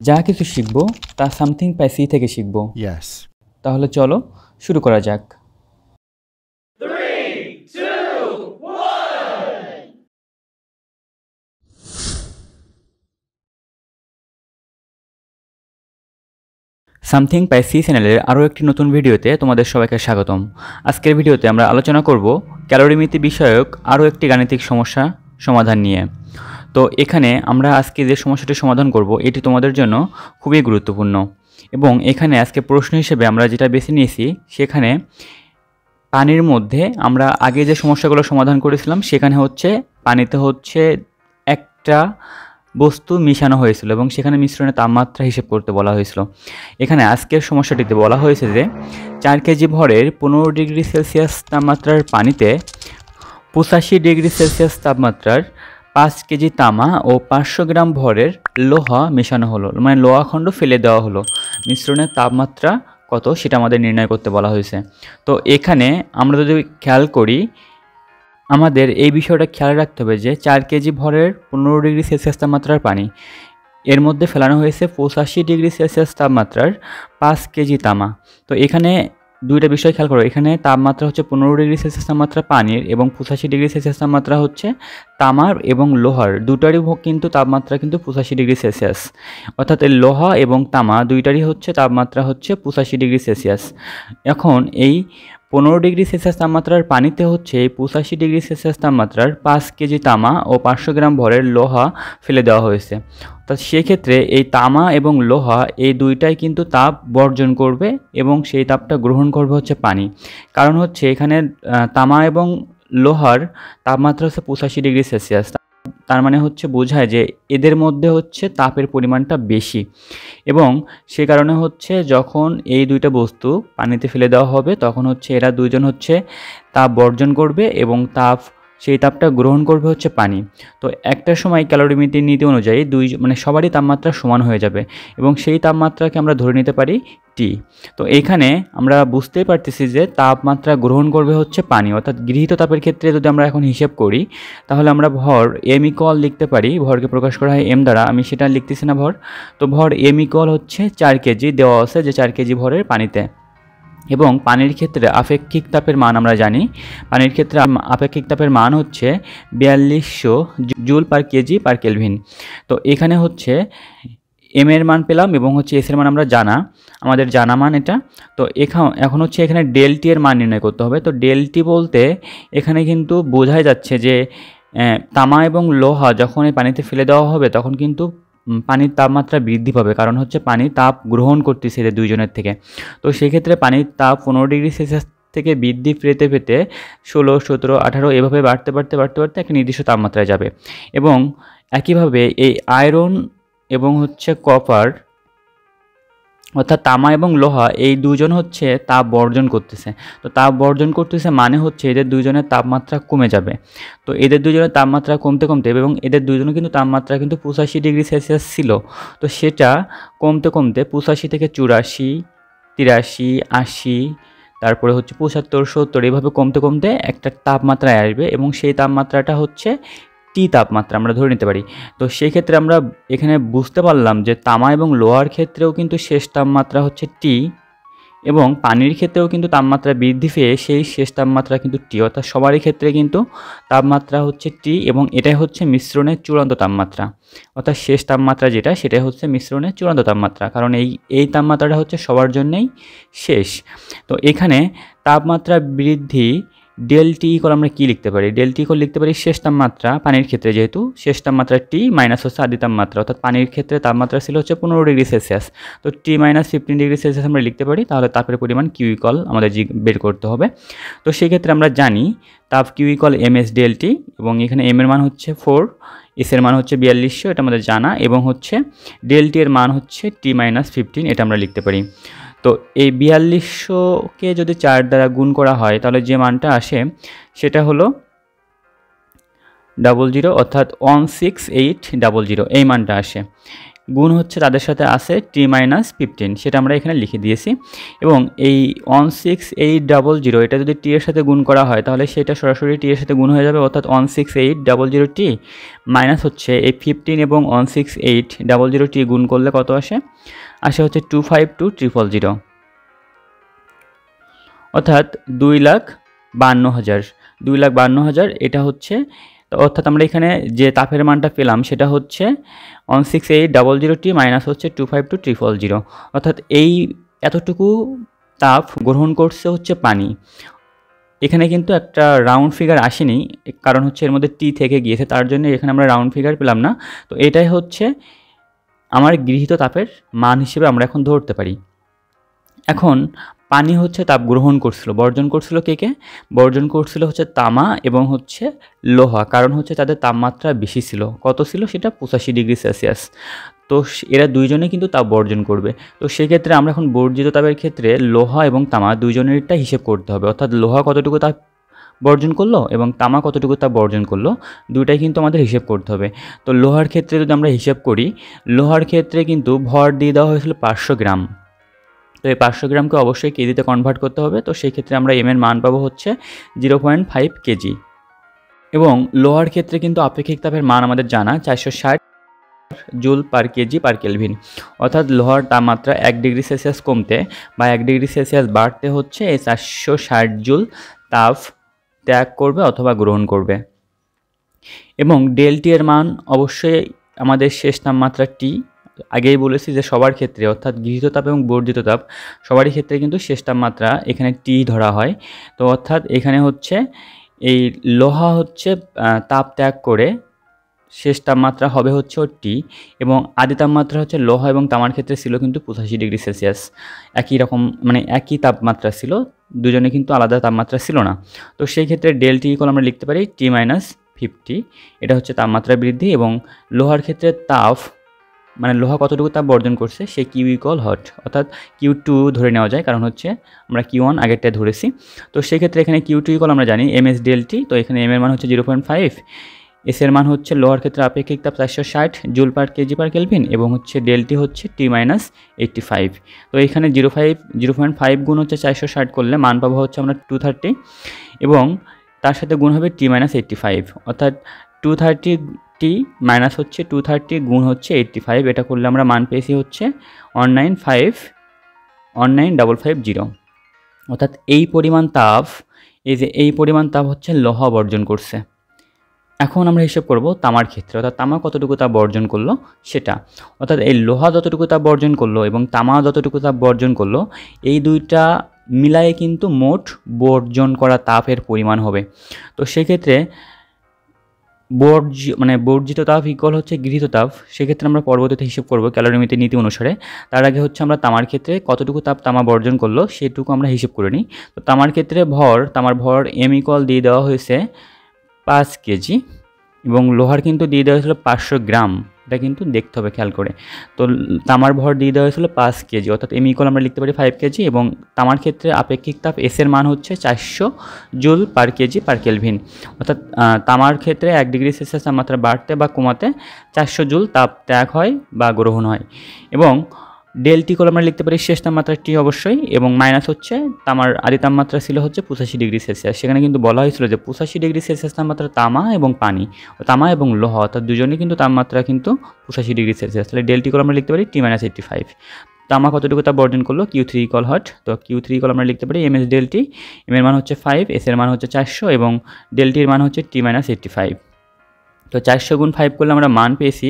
যা কিছু শিখব তা সামথিং বাই সি থেকে শিখব। Yes. তাহলে চলো শুরু করা যাক। 3, 2, 1. সামথিং বাই সি চ্যানেলের আরও একটি নতুন ভিডিওতে তোমাদের সবাইকে স্বাগতম। আজকের ভিডিওতে আমরা আলোচনা করব ক্যালোরিমিতি বিষয়ক আরও একটি গাণিতিক সমস্যা সমাধান নিয়ে। তো এখানে আমরা আজকে যে সমস্যাটি সমাধান করব এটি তোমাদের জন্য খুবই গুরুত্বপূর্ণ, এবং এখানে আজকে প্রশ্ন হিসেবে আমরা যেটা বেছে নিয়েছি সেখানে পানির মধ্যে আমরা আগে যে সমস্যাগুলো সমাধান করেছিলাম সেখানে পানিতে একটা বস্তু মিশানো হয়েছিল এবং সেখানে মিশ্রণের তাপমাত্রা হিসেব করতে বলা হয়েছিল। এখানে আজকের সমস্যাটিতে বলা হয়েছে যে 4 কেজি ভরের 15 ডিগ্রি সেলসিয়াস তাপমাত্রার পানিতে 85 ডিগ্রি সেলসিয়াস তাপমাত্রার 5 কেজি তামা ও 500 গ্রাম ভরের লোহা মেশানো হলো, মানে লোহাখণ্ড ফেলে দেওয়া হলো। মিশ্রণের তাপমাত্রা কত সেটা আমাদের নির্ণয় করতে বলা হয়েছে। তো এখানে আমরা যদি খেয়াল করি, আমাদের এই বিষয়টা খেয়াল রাখতে হবে যে 4 কেজি ভরের 15 ডিগ্রি সেলসিয়াস তাপমাত্রার পানি, এর মধ্যে ফেলানো হয়েছে 85 ডিগ্রি সেলসিয়াস তাপমাত্রার 5 কেজি তামা। তো এখানে দুইটা বিষয় খেয়াল করো, এখানে তাপমাত্রা 15 ডিগ্রি সেলসিয়াস তাপমাত্রা পানির এবং 85 ডিগ্রি সেলসিয়াস তাপমাত্রা তামার এবং লোহার, দুটারই কিন্তু তাপমাত্রা 85 ডিগ্রি সেলসিয়াস, অর্থাৎ এই লোহা এবং তামা দুইটারই তাপমাত্রা 85 ডিগ্রি সেলসিয়াস। এখন এই 15 ডিগ্রি সেলসিয়াস তাপমাত্রার পানিতে এই 85 ডিগ্রি সেলসিয়াস তাপমাত্রার 5 কেজি তামা ও 500 গ্রাম ভরের লোহা ফেলে দেওয়া হয়েছে। তো সেক্ষেত্রে এই তামা এবং লোহা এই দুইটাই কিন্তু তাপ বর্জন করবে এবং সেই তাপটা গ্রহণ করবে পানি। কারণ এখানে তামা এবং লোহার তাপমাত্রা 85 ডিগ্রি সেলসিয়াস, তার মানে বোঝায় যে এদের মধ্যে তাপের পরিমাণটা বেশি, এবং সে কারণে যখন এই দুইটা বস্তু পানিতে ফেলে দেওয়া হবে তখন এরা দুইজন তাপ বর্জন করবে এবং সেই তাপটা গ্রহণ করবে পানি। তো একটা সময় ক্যালোরিমিতির নীতি অনুযায়ী সবারই তাপমাত্রা সমান হয়ে যাবে এবং সেই তাপমাত্রাকে আমরা ধরে নিতে পারি টি। তো এইখানে আমরা বুঝতেই পারতেছি যে তাপমাত্রা গ্রহণ করবে পানি, অর্থাৎ গৃহীত তাপের ক্ষেত্রে যদি আমরা এখন হিসেব করি তাহলে আমরা ভর এম ইকুয়াল লিখতে পারি, ভরকে প্রকাশ করা হয় এম দ্বারা, আমি সেটা লিখতেছি না ভর। তো ভর এম ইকুয়াল 4 কেজি দেওয়া আছে, যে 4 কেজি ভরের পানিতে। এবং পানির ক্ষেত্রে আপেক্ষিক তাপের মান আমরা জানি, পানির ক্ষেত্রে আপেক্ষিক তাপের মান 4200 joule per KG per kelvin. তো এখানে এম এর মান পেলাম এবং এস এর মান আমরা আমাদের জানা মান এটা। তো এখন এখানে ডেল টি এর মান নির্ণয় করতে হবে। তো ডেল টি বলতে এখানে কিন্তু বোঝাই যাচ্ছে যে তামা এবং লোহা যখন এই পানিতে ফেলে দেওয়া হবে তখন কিন্তু পানির তাপমাত্রা বৃদ্ধি পাবে, কারণ পানি তাপ গ্রহণ করতেছে এদের দুইজনের থেকে। তো সেক্ষেত্রে পানির তাপ 15 ডিগ্রি সেলসিয়াস থেকে বৃদ্ধি পেতে পেতে 16, 17, 18 এভাবে বাড়তে বাড়তে একটা নির্দিষ্ট তাপমাত্রায় যাবে। এবং একইভাবে এই আয়রন এবং কপার, অর্থাৎ তামা এবং লোহা এই দুজন তাপ বর্জন করতেছে। তো তাপ বর্জন করতেছে মানে এদের দুজনের তাপমাত্রা কমে যাবে। তো এদের দুজনের তাপমাত্রা কমতে কমতে, এবং এদের দুজনের কিন্তু তাপমাত্রা 85 ডিগ্রি সেলসিয়াস ছিল, তো সেটা কমতে কমতে 85 থেকে 84, 83, 80, তারপরে 75, 70 এভাবে কমতে কমতে একটা তাপমাত্রায় আসবে এবং সেই তাপমাত্রাটা টি তাপমাত্রা আমরা ধরে নিতে পারি। তো সেই ক্ষেত্রে আমরা এখানে বুঝতে পারলাম যে তামা এবং লোহার ক্ষেত্রেও কিন্তু শেষ তাপমাত্রা টি, এবং পানির ক্ষেত্রেও কিন্তু তাপমাত্রা বৃদ্ধি পেয়ে সেই শেষ তাপমাত্রা কিন্তু টি, অর্থাৎ সবারই ক্ষেত্রে কিন্তু তাপমাত্রা টি, এবং এটাই মিশ্রণের চূড়ান্ত তাপমাত্রা, অর্থাৎ শেষ তাপমাত্রা যেটা সেটাই মিশ্রণের চূড়ান্ত তাপমাত্রা, কারণ এই তাপমাত্রাটা সবার জন্যই শেষ। তো এখানে তাপমাত্রা বৃদ্ধি ডেল টি ইকুয়াল আমরা কী লিখতে পারি? ডেল টি ইকুয়াল লিখতে পারি শেষ তাপমাত্রা পানির ক্ষেত্রে, যেহেতু শেষ তাপমাত্রা টি মাইনাস আদি তাপমাত্রা, অর্থাৎ পানির ক্ষেত্রে তাপমাত্রা ছিল 15 ডিগ্রি সেলসিয়াস, তো টি মাইনাস 15 ডিগ্রি সেলসিয়াস আমরা লিখতে পারি। তাহলে তাপের পরিমাণ কিউ ইকুয়াল আমাদের বের করতে হবে। তো সেক্ষেত্রে আমরা জানি তাপ Q equal M S del T, এবং এখানে এম এর মান 4, এস এর মান 4200, এটা আমাদের জানা, এবং ডেল টি এর মান টি মাইনাস 15, এটা আমরা লিখতে পারি। তো এই 4200কে যদি 4 দ্বারা গুণ করা হয় তাহলে যে মানটা আসে সেটা হলো 00, অর্থাৎ 16800 এই মানটা আসে। গুণ হচ্ছে তাদের সাথে আছে T-15, সেটা আমরা এখানে লিখে দিয়েছি। এবং এই 16800 এটা যদি টি এর সাথে গুণ করা হয় তাহলে সেটা সরাসরি টি এর সাথে গুণ হয়ে যাবে, অর্থাৎ 16800T মাইনাস হচ্ছে এই 15 এবং 16800T গুণ করলে কত আসে হচ্ছে 252000, অর্থাৎ 2,52,000। এটা হচ্ছে, অর্থাৎ আমরা এখানে যে তাপের মানটা পেলাম সেটা হচ্ছে 16800T মাইনাস হচ্ছে 252000, অর্থাৎ এই এতটুকু তাপ গ্রহণ করছে হচ্ছে পানি। এখানে কিন্তু একটা রাউন্ড ফিগার আসেনি, কারণ হচ্ছে এর মধ্যে টি থেকে গিয়েছে, তার জন্য এখানে আমরা রাউন্ড ফিগার পেলাম না। তো এটাই হচ্ছে আমার গৃহীত তাপের মান হিসেবে আমরা এখন ধরতে পারি। এখন পানি হচ্ছে তাপ গ্রহণ করছিল, বর্জন করছিল কে? বর্জন করছিল হচ্ছে তামা এবং হচ্ছে লোহা, কারণ হচ্ছে তাদের তাপমাত্রা বেশি ছিল। কত ছিল সেটা? 85°C। তো এরা দুইজনে কিন্তু তাপ বর্জন করবে। তো সেক্ষেত্রে আমরা এখন বর্জিত তাপের ক্ষেত্রে লোহা এবং তামা দুইজনেরটা হিসেব করতে হবে, অর্থাৎ লোহা কতটুকু তাপ বর্জন করলো এবং তামা কতটুকু তাপ বর্জন করলো, দুইটাই কিন্তু আমাদের হিসেব করতে হবে। তো লোহার ক্ষেত্রে যদি আমরা হিসেব করি, লোহার ক্ষেত্রে কিন্তু ভর দিয়ে দেওয়া হয়েছিল 500 গ্রাম। তো এই 500 গ্রামকে অবশ্যই কেজিতে কনভার্ট করতে হবে। তো সেই ক্ষেত্রে আমরা এম এর মান পাবো হচ্ছে 0.5 কেজি। এবং লোহার ক্ষেত্রে কিন্তু আপেক্ষিক তাপের মান আমাদের জানা 460 joule per KG per kelvin, অর্থাৎ লোহার তাপমাত্রা 1°C কমতে বা 1°C বাড়তে হচ্ছে এই 460 জুল তাপ ত্যাগ করবে অথবা গ্রহণ করবে। এবং ডেলটি এর মান অবশ্যই আমাদের শেষ তাপমাত্রা টি, আগেই বলেছি যে সবার ক্ষেত্রে, অর্থাৎ গৃহীত তাপ এবং বর্জিত তাপ সবারই ক্ষেত্রে কিন্তু শেষ তাপমাত্রা এখানে টি ধরা হয়। তো অর্থাৎ এখানে হচ্ছে এই লোহা হচ্ছে তাপ ত্যাগ করে শেষ তাপমাত্রা হবে হচ্ছে টি, এবং আদি তাপমাত্রা হচ্ছে লোহা এবং তামার ক্ষেত্রে ছিল কিন্তু 85°C, একই রকম মানে একই তাপমাত্রা ছিল, দুজনে কিন্তু আলাদা তাপমাত্রা ছিল না। তো সেই ক্ষেত্রে ডেলটি ইকুয়াল আমরা লিখতে পারি T-50, এটা হচ্ছে তাপমাত্রা বৃদ্ধি। এবং লোহার ক্ষেত্রে তাপ মানে লোহা কতটুকু তাপ বর্জন করছে সে কিউ ইকুয়াল হট, অর্থাৎ Q2 ধরে নেওয়া যায়, কারণ হচ্ছে আমরা Q1 আগেরটা ধরেছি। তো সেক্ষেত্রে এখানে Q2 ইকুয়াল আমরা জানি MS ডেলটি, তো এখানে এম এর মান হচ্ছে 0.5, এস এর মান হচ্ছে লোহার ক্ষেত্রে আপেক্ষিক তাপ 460 joule per KG per kelvin, এবং হচ্ছে ডেলটি হচ্ছে T-85। তো এখানে 0.5 গুণ হচ্ছে 460 করলে মান পাবো হচ্ছে আমরা 230, এবং তার সাথে গুণ হবে T-85, অর্থাৎ 230 মাইনাস হচ্ছে 230 গুণ হচ্ছে 85, এটা করলে আমরা মান পেয়েছি হচ্ছে 19550, অর্থাৎ এই পরিমাণ তাপ, এই পরিমাণ তাপ হচ্ছে লোহা বর্জন করছে। এখন আমরা হিসেব করব তামার ক্ষেত্রে, অর্থাৎ তামা কতটুকু তাপ বর্জন করলো সেটা, অর্থাৎ এই লোহা যতটুকু তাপ বর্জন করলো এবং তামা যতটুকু তাপ বর্জন করলো, এই দুইটা মিলায়ে কিন্তু মোট বর্জন করা তাপের পরিমাণ হবে। তো সেক্ষেত্রে বর্জিত তাপ ইকুয়াল হচ্ছে গৃহীত তাপ, সেক্ষেত্রে আমরা পরবর্তীতে হিসেব করব ক্যালোরিমিতির নীতি অনুসারে। তার আগে হচ্ছে আমরা তামার ক্ষেত্রে কতটুকু তাপ তামা বর্জন করলো সেটুকু আমরা হিসেব করে নিই। তো তামার ক্ষেত্রে তামার ভর এম ইকুয়াল দিয়ে দেওয়া হয়েছে 5 কেজি, এবং লোহার কিন্তু দিয়ে দেওয়া হয়েছিল 500 গ্রাম, এটা কিন্তু দেখতে হবে খেয়াল করে। তো তামার ভর দিয়ে দেওয়া হয়েছিল 5 কেজি, অর্থাৎ এম ইকুয়াল আমরা লিখতে পারি 5 কেজি, এবং তামার ক্ষেত্রে আপেক্ষিক তাপ এস এর মান হচ্ছে 400 joule per KG per kelvin, অর্থাৎ তামার ক্ষেত্রে 1°C তাপমাত্রা বাড়তে বা কমাতে 400 জুল তাপ ত্যাগ হয় বা গ্রহণ হয়। এবং ডেলটি করে আমরা লিখতে পারি শেষ তাপমাত্রা টি অবশ্যই, এবং মাইনাস হচ্ছে তামার আদি তাপমাত্রা ছিল হচ্ছে 85°C, সেখানে কিন্তু বলা হয়েছিল যে 85°C তাপমাত্রা তামা এবং পানি, তামা এবং লোহা অর্থাৎ দুজনেই কিন্তু তাপমাত্রা কিন্তু 85°C, তাহলে ডেলটি করে আমরা লিখতে পারি T-85। তামা কতটুকু তাপ বর্জন করলো Q3 ইকুয়াল হট, তো Q3 ইকুয়াল আমরা লিখতে পারি MS ডেলটি, এম এর মান হচ্ছে 5, এস এর মান হচ্ছে 400 এবং ডেলটির মান হচ্ছে T-85। তো 400 গুণ 5 করলে আমরা মান পেয়েছি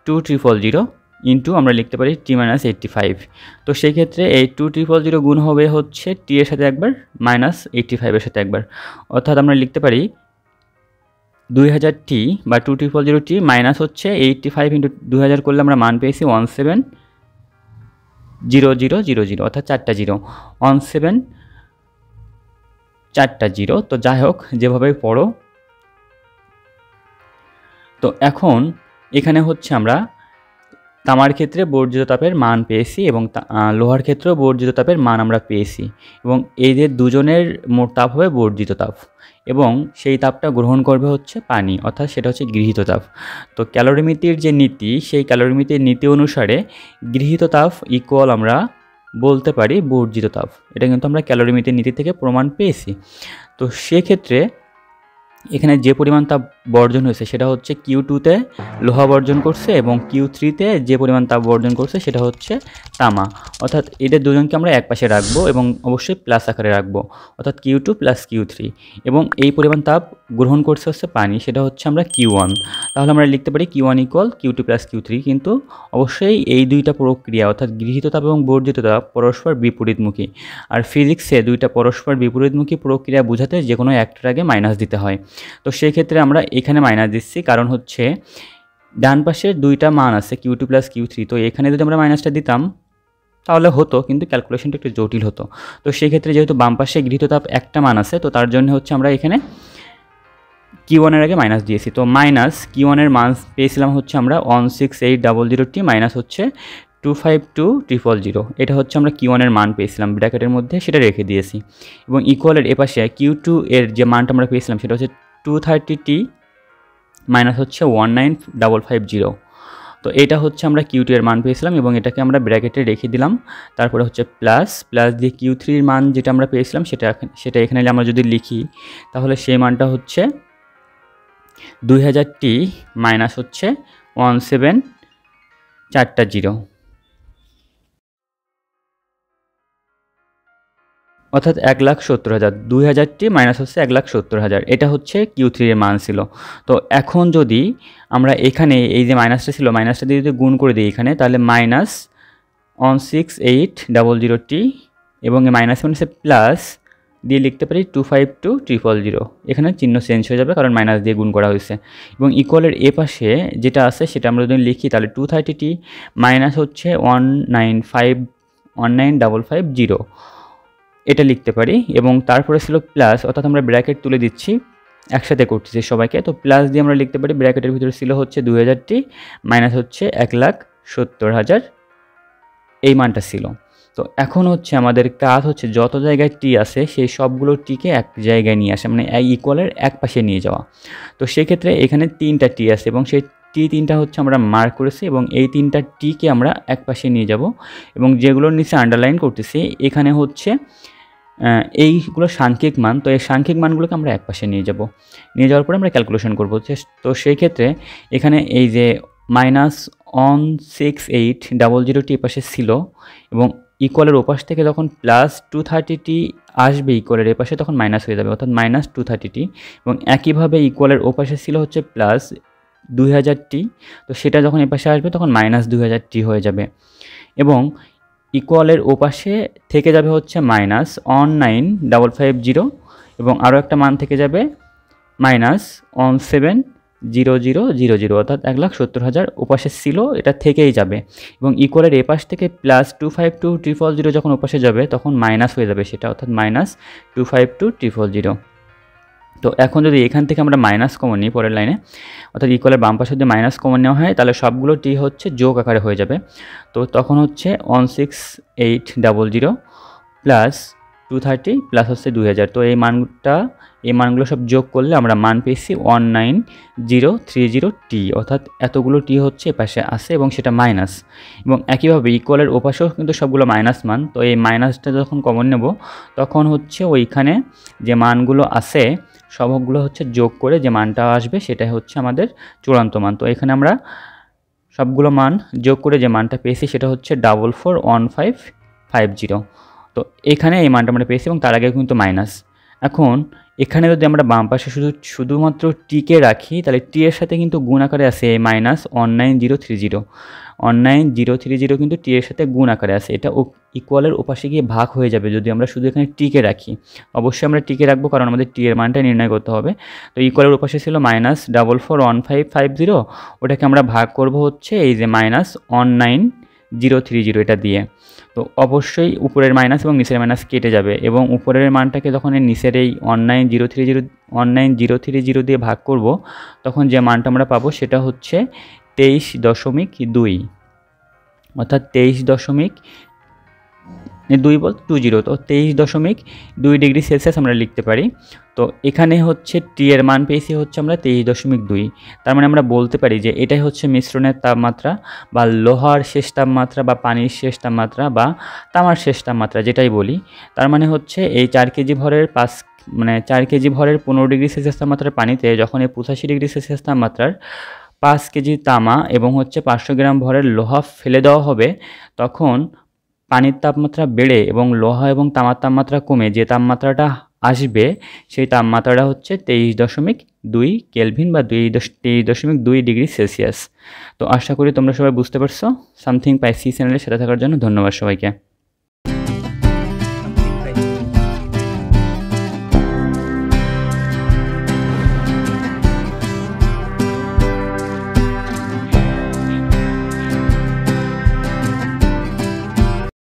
2300 ইন্টু আমরা লিখতে পারি T-85। তো সেই ক্ষেত্রে এই 2300 গুণ হবে হচ্ছে টি এর সাথে একবার মাইনাস 85 এর সাথে একবার, অর্থাৎ আমরা লিখতে পারি 2000T বা 2300T মাইনাস হচ্ছে 85 ইন্টু 2000 করলে আমরা মান পেয়েছি 170000, অর্থাৎ 4টা 0, 17 4টা 0। তো যাই হোক, যেভাবে পড়ো। তো এখন এখানে হচ্ছে আমরা তামার ক্ষেত্রে বর্জিত তাপের মান পেয়েছি এবং লোহার ক্ষেত্রেও বর্জিত তাপের মান আমরা পেয়েছি এবং এদের দুজনের মোট তাপ হবে বর্জিত তাপ এবং সেই তাপটা গ্রহণ করবে হচ্ছে পানি, অর্থাৎ সেটা হচ্ছে গৃহীত তাপ। তো ক্যালোরিমিতির যে নীতি, সেই ক্যালোরিমিতির নীতি অনুসারে গৃহীত তাপ ইকুয়াল আমরা বলতে পারি বর্জিত তাপ। এটা কিন্তু আমরা ক্যালোরিমিতির নীতি থেকে প্রমাণ পেয়েছি। তো সেক্ষেত্রে এখানে যে পরিমাণ তাপ বর্জন হয়েছে সেটা হচ্ছে Q2-তে লোহা বর্জন করছে এবং Q3-তে যে পরিমাণ তাপ বর্জন করছে সেটা হচ্ছে তামা, অর্থাৎ এদের দুজনকে আমরা এক পাশে রাখবো এবং অবশ্যই প্লাস আকারে রাখবো, অর্থাৎ Q2 প্লাস Q3, এবং এই পরিমাণ তাপ গ্রহণ করছে হচ্ছে পানি, সেটা হচ্ছে আমরা Q1। তাহলে আমরা লিখতে পারি Q1 equal Q2 plus Q3, কিন্তু অবশ্যই এই দুইটা প্রক্রিয়া অর্থাৎ গৃহীত তাপ এবং বর্জিত তাপ পরস্পর বিপরীতমুখী, আর ফিজিক্সে দুইটা পরস্পর বিপরীতমুখী প্রক্রিয়া বোঝাতে যে কোনো একটার আগে মাইনাস দিতে হয়। তো সেই ক্ষেত্রে আমরা এখানে মাইনাস দিচ্ছি, কারণ হচ্ছে ডান পাশে দুইটা মান আছে Q2 প্লাস Q3, তো এখানে যদি আমরা মাইনাসটা দিতাম তাহলে হতো, কিন্তু ক্যালকুলেশনটা একটু জটিল হতো। তো সেই ক্ষেত্রে যেহেতু বাম পাশে গৃহীত তাপ একটা মান আছে, তো তার জন্য হচ্ছে আমরা এখানে Q1 এর আগে মাইনাস দিয়েছি। তো মাইনাস Q1 এর মান পেয়েছিলাম হচ্ছে আমরা 16800T মাইনাস হচ্ছে 252000, এটা হচ্ছে আমরা Q1 এর মান পেয়েছিলাম ব্র্যাকেটের মধ্যে, সেটা রেখে দিয়েছি। এবং ইকুয়ালের এপাশে Q2 এর যে মানটা আমরা পেয়েছিলাম সেটা হচ্ছে 230T মাইনাস হচ্ছে 19550। তো এটা হচ্ছে আমরা Q2 এর মান পেয়েছিলাম এবং এটাকে আমরা ব্র্যাকেটে রেখে দিলাম। তারপরে হচ্ছে প্লাস দিয়ে Q3 এর মান যেটা আমরা পেয়েছিলাম সেটা এখানে আমরা যদি লিখি তাহলে সেই মানটা হচ্ছে 2000T মাইনাস হচ্ছে 17440, অর্থাৎ 1,70,000। 2000T মাইনাস হচ্ছে 1,70,000, এটা হচ্ছে Q3 এর মান ছিল। তো এখন যদি আমরা এখানে এই যে মাইনাসটা ছিল, মাইনাসটা দিয়ে যদি গুণ করে দিই এখানে, তাহলে মাইনাস 16800T এবং এই মাইনাস মাইনাসে প্লাস দিয়ে লিখতে পারি 252000। এখানে চিহ্ন চেঞ্জ হয়ে যাবে কারণ মাইনাস দিয়ে গুণ করা হয়েছে। এবং ইকুয়ালের এ পাশে যেটা আছে সেটা আমরা যদি লিখি তাহলে 230T মাইনাস হচ্ছে 19550, এটা লিখতে পারি। এবং তারপরে ছিল প্লাস, অর্থাৎ আমরা ব্র্যাকেট তুলে দিচ্ছি, একসাথে করতেছি সবাইকে। তো প্লাস দিয়ে আমরা লিখতে পারি ব্র্যাকেটের ভিতরে ছিল হচ্ছে 2000T মাইনাস হচ্ছে 1,70,000, এই মানটা ছিল। তো এখন হচ্ছে আমাদের কাজ হচ্ছে যত জায়গায় টি আছে সেই সবগুলো টিকে এক জায়গায় নিয়ে আসা, মানে ইকুয়ালের এক পাশে নিয়ে যাওয়া। তো সেক্ষেত্রে এখানে 3টা টি আছে এবং সেই টি3টা হচ্ছে আমরা মার্ক করেছি এবং এই 3টা টিকে আমরা এক পাশে নিয়ে যাব এবং যেগুলোর নিচে আন্ডারলাইন করতেছি এখানে হচ্ছে এইগুলো সাংখ্যিক মান। তো এই সাংখ্যিক মানগুলোকে আমরা এক পাশে নিয়ে যাওয়ার পরে আমরা ক্যালকুলেশন করব। তো সেই ক্ষেত্রে এখানে এই যে মাইনাস 16800T এপাশে ছিল এবং ইকুয়ালের ওপাশ থেকে যখন প্লাস 230T আসবে ইকুয়ালের এপাশে তখন মাইনাস হয়ে যাবে, অর্থাৎ মাইনাস 230T। এবং একইভাবে ইকুয়ালের ওপাশে ছিল হচ্ছে প্লাস 2000T, তো সেটা যখন এপাশে আসবে তখন মাইনাস 2000T হয়ে যাবে। এবং ইকুয়ালের ওপাশে থেকে যাবে হচ্ছে মাইনাস 19550 এবং আরও একটা মান থেকে যাবে মাইনাস 17000, অর্থাৎ 1,70,000 ওপাশে ছিল, এটা থেকেই যাবে। এবং ইকুয়ালের এপাশ থেকে প্লাস 252000 যখন ওপাশে যাবে তখন মাইনাস হয়ে যাবে সেটা, অর্থাৎ মাইনাস 252000। তো এখন যদি এখান থেকে আমরা মাইনাস কমন নিই পরের লাইনে, অর্থাৎ ইকুয়ালের বাম পাশে যদি মাইনাস কমন নেওয়া হয় তাহলে সবগুলো টি হচ্ছে যোগ আকারে হয়ে যাবে। তো তখন হচ্ছে 16800 প্লাস 230 প্লাস হচ্ছে 2000। তো এই মানগুলো সব যোগ করলে আমরা মান পেয়েছি 19030T, অর্থাৎ এতগুলো টি হচ্ছে এপাশে আসে এবং সেটা মাইনাস। এবং একইভাবে ইকুয়ালের ওপাশেও কিন্তু সবগুলো মাইনাস মান। তো এই মাইনাসটা যখন কমন নেব তখন হচ্ছে ওইখানে যে মানগুলো আছে সবগুলো হচ্ছে যোগ করে যে মানটা আসবে সেটাই হচ্ছে আমাদের চূড়ান্ত মান। তো এখানে আমরা সবগুলো মান যোগ করে যে মানটা পেয়েছি সেটা হচ্ছে 441550। তো এখানে এই মানটা আমরা পেয়েছি এবং তার আগে কিন্তু মাইনাস। এখন এখানে যদি আমরা বাম পাশে শুধুমাত্র টিকে রাখি তাহলে টি এর সাথে কিন্তু গুণ আকারে আছে মাইনাস 19030 কিন্তু টি এর সাথে গুণ আকারে আছে, এটা ইকুয়ালের ওপাশে গিয়ে ভাগ হয়ে যাবে যদি আমরা শুধু এখানে টিকে রাখি। অবশ্যই আমরা টিকে রাখবো কারণ আমাদের টি এর মানটা নির্ণয় করতে হবে। তো ইকুয়ালের ওপাশে ছিল মাইনাস 441550, ওটাকে আমরা ভাগ করব হচ্ছে এই যে মাইনাস 19030 এটা দিয়ে। তো অবশ্যই উপরের মাইনাস এবং নিচের মাইনাস কেটে যাবে এবং উপরের মানটাকে যখন নিচের এই 19030 দিয়ে ভাগ করব তখন যে মানটা আমরা পাবো সেটা হচ্ছে 23.2। অর্থাৎ 23.2 তো 23.2 ডিগ্রি সেলসিয়াস আমরা লিখতে পারি। তো এখানে হচ্ছে টি এর মান পেয়েছি হচ্ছে আমরা 23.2। তার মানে আমরা বলতে পারি যে এটাই হচ্ছে মিশ্রণের তাপমাত্রা বা লোহার শেষ তাপমাত্রা বা পানির শেষ তাপমাত্রা বা তামার শেষ তাপমাত্রা যেটাই বলি। তার মানে হচ্ছে এই 4 কেজি ভরের 4 কেজি ভরের 15 ডিগ্রি সেলসিয়াস তাপমাত্রার পানিতে যখন এই 85 ডিগ্রি সেলসিয়াস তাপমাত্রার 5 কেজি তামা এবং হচ্ছে 500 গ্রাম ভরের লোহা ফেলে দেওয়া হবে, তখন পানির তাপমাত্রা বেড়ে এবং লোহা এবং তামার তাপমাত্রা কমে যে তাপমাত্রাটা আসবে সেই তাপমাত্রাটা হচ্ছে 23.2 কেলভিন বা 23.2 ডিগ্রি সেলসিয়াস। তো আশা করি তোমরা সবাই বুঝতে পারছো। সামথিং বাই সি চ্যানেলের সাথে থাকার জন্য ধন্যবাদ সবাইকে।